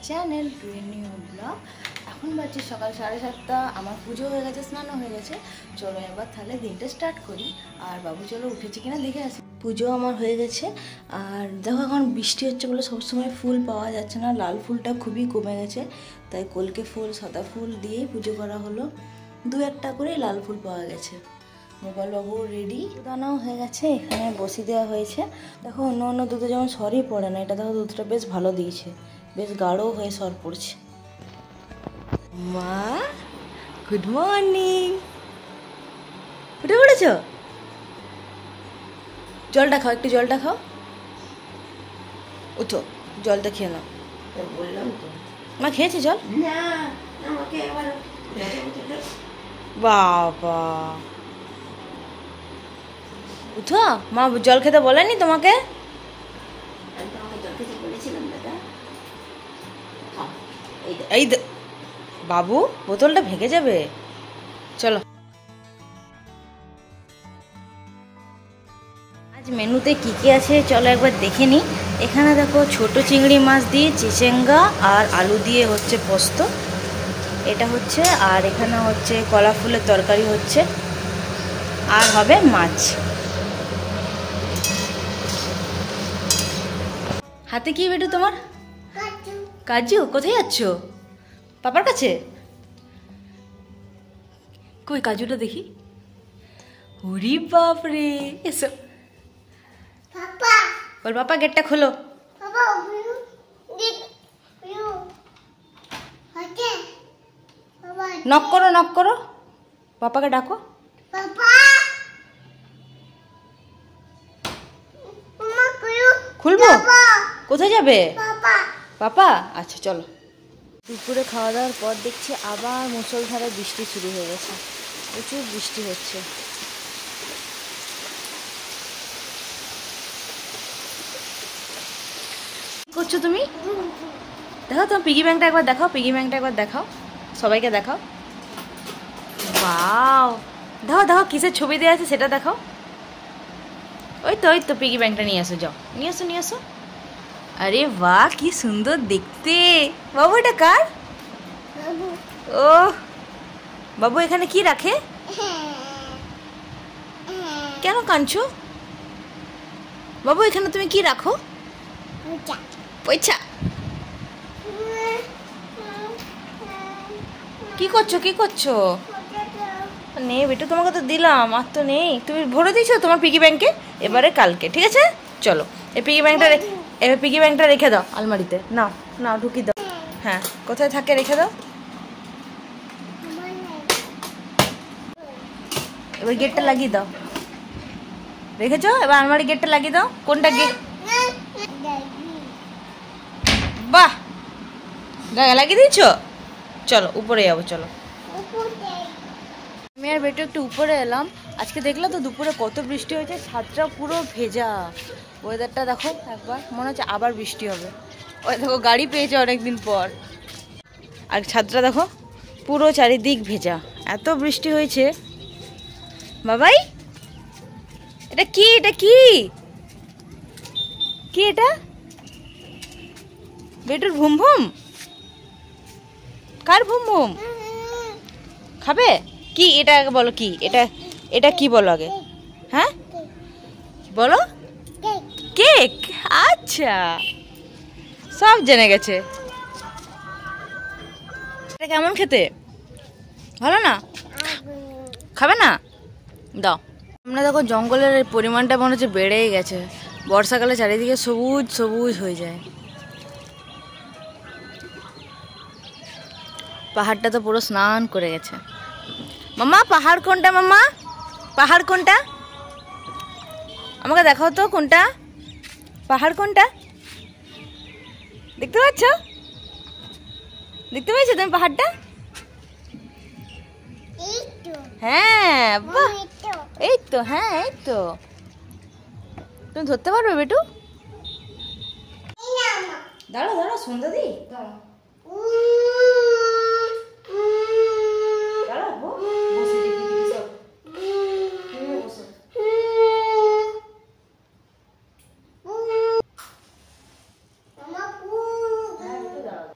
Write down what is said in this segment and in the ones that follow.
Channel to a new blog. এখন বাজছে সকাল 7:30। আমার পুজো হয়ে গেছে, স্নানও হয়ে গেছে। চলো এবার তাহলে দিনটা স্টার্ট করি। আর বাবু চলো উঠেছে কিনা দেখে আসি। পুজো আমার হয়ে গেছে। আর দেখো এখন বৃষ্টি হচ্ছে বলে সবসময় ফুল পাওয়া যাচ্ছে না, লাল ফুলটা খুবই কমে গেছে, তাই কলকে ফুল সাদা ফুল দিয়েই পুজো করা হলো। দু একটা করে লাল ফুল পাওয়া গেছে। গোপাল বাবু রেডি, দানাও হয়ে গেছে, এখানে বসিয়ে দেওয়া হয়েছে। দেখো অন্য অন্য দুধে যেমন সরই পড়ে না, এটা দেখো দুধটা বেশ ভালো দিয়েছে, বেশ গাঢ় হয়ে সর পড়ছে। মা গুড মর্নিং, উঠে পড়েছ? জলটা খাও, একটু জলটা খাও, উঠো জলটা খেয়ে নাও। বললাম তো মা খেয়েছে জল? না, আমাকে এবার বাবা উঠো, মা জল খেতে বলেনি তোমাকে? আমি তোমাকে জল খেতে বলেছিলাম দাদা। এই বাবু বোতলটা ভেঙে যাবে, চলো। আজ মেনুতে কি কি আছে চলো একবার দেখে নিই। এখানে দেখো ছোট চিংড়ি মাছ দিয়ে চিচিঙ্গা আর আলু দিয়ে হচ্ছে পোস্ত, এটা হচ্ছে। আর এখানে হচ্ছে কলা ফুলের তরকারি হচ্ছে, আর হবে মাছ। হাতে কি বেটু তোমার? কাজু। কোথায় যাচ্ছ? পাপার কাছে? কই কাজুটা দেখি। ওরে বাপ রে, এসো। পাপা বল পাপা গেটটা খোলো। পাপা নক করো, নক করো, পাপাকে ডাকো। পাপা খুলবো? কোথায় যাবে? পাপা পাপা? আচ্ছা চলো। দুপুরে খাওয়া দাওয়ার পর দেখছি আবার মুষলধারে বৃষ্টি শুরু হয়ে গেছে, প্রচুর বৃষ্টি হচ্ছে। কি করছো তুমি? দেখাও তোমার পিগি ব্যাংকটা একবার দেখাও, পিগি ব্যাংকটা একবার দেখাও, সবাইকে দেখাও। ওয়াও, দেখো দেখো কিসের ছবি দেওয়া আছে সেটা দেখাও। ওই তো পিগি ব্যাংকটা নিয়ে আসো, যাও নিয়ে আসো নিয়ে আসো। আরে বাহ কি সুন্দর দেখতে। বাবু এটা কার? ও বাবু এখানে কি রাখে? কেন কাঁদছো? বাবু এখানে তুমি কি রাখো? পয়সা। কি করছো কি করছো? নেই বেটু, তোমাকে তো দিলাম, আর তো নেই। তুমি ভরে দিয়েছো তোমার পিগি ব্যাংকে, এবারে কালকে, ঠিক আছে? চলো এই পিগি ব্যাংকটা এবার পিগি ব্যাংকটা রেখে দাও আলমারিতে, নাও নাও ঢুকি দাও। হ্যাঁ কোথায় থাকে রেখে দাও। এবার গেটটা লাগিয়ে দাও, রেখেছো? এবার আলমারি গেটটা লাগিয়ে দাও। কোনটা গেট? বাহ লাগিয়ে দিয়েছো। চলো উপরে যাবো, চলো। আমি আর বেটু একটু উপরে এলাম। আজকে দেখলে তো দুপুরে কত বৃষ্টি হয়েছে, ছাদটা পুরো ভেজা। ওয়েদারটা দেখো একবার, মনে হচ্ছে আবার বৃষ্টি হবে। ওই দেখো গাড়ি পেয়েছে অনেকদিন পর। আর ছাদটা দেখো পুরো চারিদিক ভেজা, এত বৃষ্টি হয়েছে। বাবাই এটা কি? এটা কি কি এটা? বেটুর ভুম ভুম? কার ভুম ভুম? খাবে কি এটা? বলো কি এটা? এটা কি বলো আগে? হ্যাঁ বলো। কেক? আচ্ছা সব জেনে গেছে। এটা কেমন খেতে? ভালো না? খাবে না? দাও। আমরা দেখো জঙ্গলের পরিমাণটা মনে হচ্ছে বেড়েই গেছে, বর্ষাকালে চারিদিকে সবুজ সবুজ হয়ে যায়। পাহাড়টা তো পুরো স্নান করে গেছে। মামা পাহাড় কোনটা? মামা পাহাড় কোনটা? আমাকে দেখাও তো কোনটা পাহাড়, কোনটা? দেখতে পাচ্ছ? দেখতে পাচ্ছ তুমি পাহাড়টা? হ্যাঁ বাহ, এই তো, হ্যাঁ এই তো। তুমি ধরতে পারবে বেটু? দাঁড়াও দাঁড়াও সন্ধ্যা দি, দাঁড়াও দাঁড়াও, বসে দেখি দিদি সব। তুমি বসো। হ্যাঁ বেটু দাঁড়াও।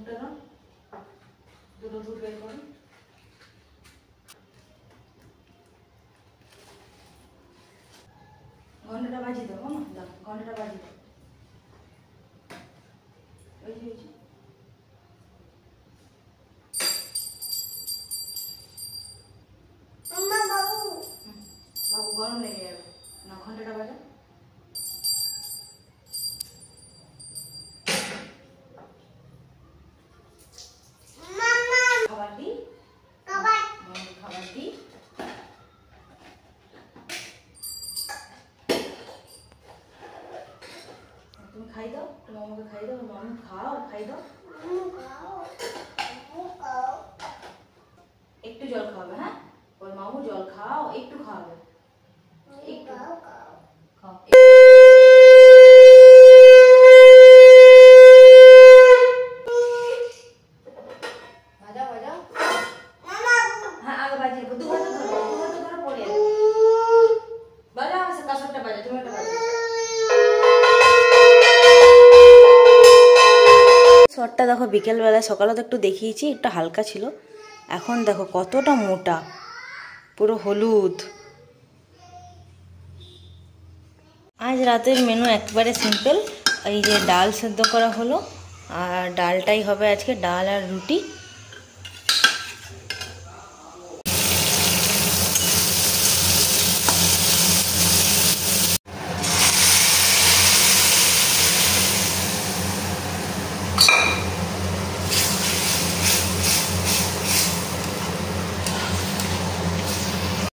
মুখটা দাও, দুটো দুধ বের করো। ঘন্টাটা বাজিয়ে দাও, না দাও, ঘন্টাটা বাজিয়ে দাও। ওই যে বাবু গরম লেগে যাবে না, ঘন্টাটা বাজা। খাবার দি, খাবার দি। তুমি খাই দাও, তুমি আমাকে খাই দাও, মামু খাও, খাই দাও। একটু জল খাওয়াবে, হ্যাঁ ওর মামু জল খাও, একটু খাওয়াবে, একটু খাও। বাজাও বাজাও, হ্যাঁ আগে বাজিয়ে দু হাতে ধরো, দু হাতে ধরো, পড়ে যাবে। বাজাও, আমার কাসরটা বাজাও, তুমি একটা বাজাও। শটটা দেখো বিকেলবেলায়, সকালে তো একটু দেখিয়েছি, একটু হালকা ছিল, এখন দেখো কতটা মোটা, পুরো হলুদ। আজ রাতের মেনু একবারে সিম্পল, এই যে ডাল সেদ্ধ করা হলো, আর ডালটাই হবে আজকে, ডাল আর রুটি।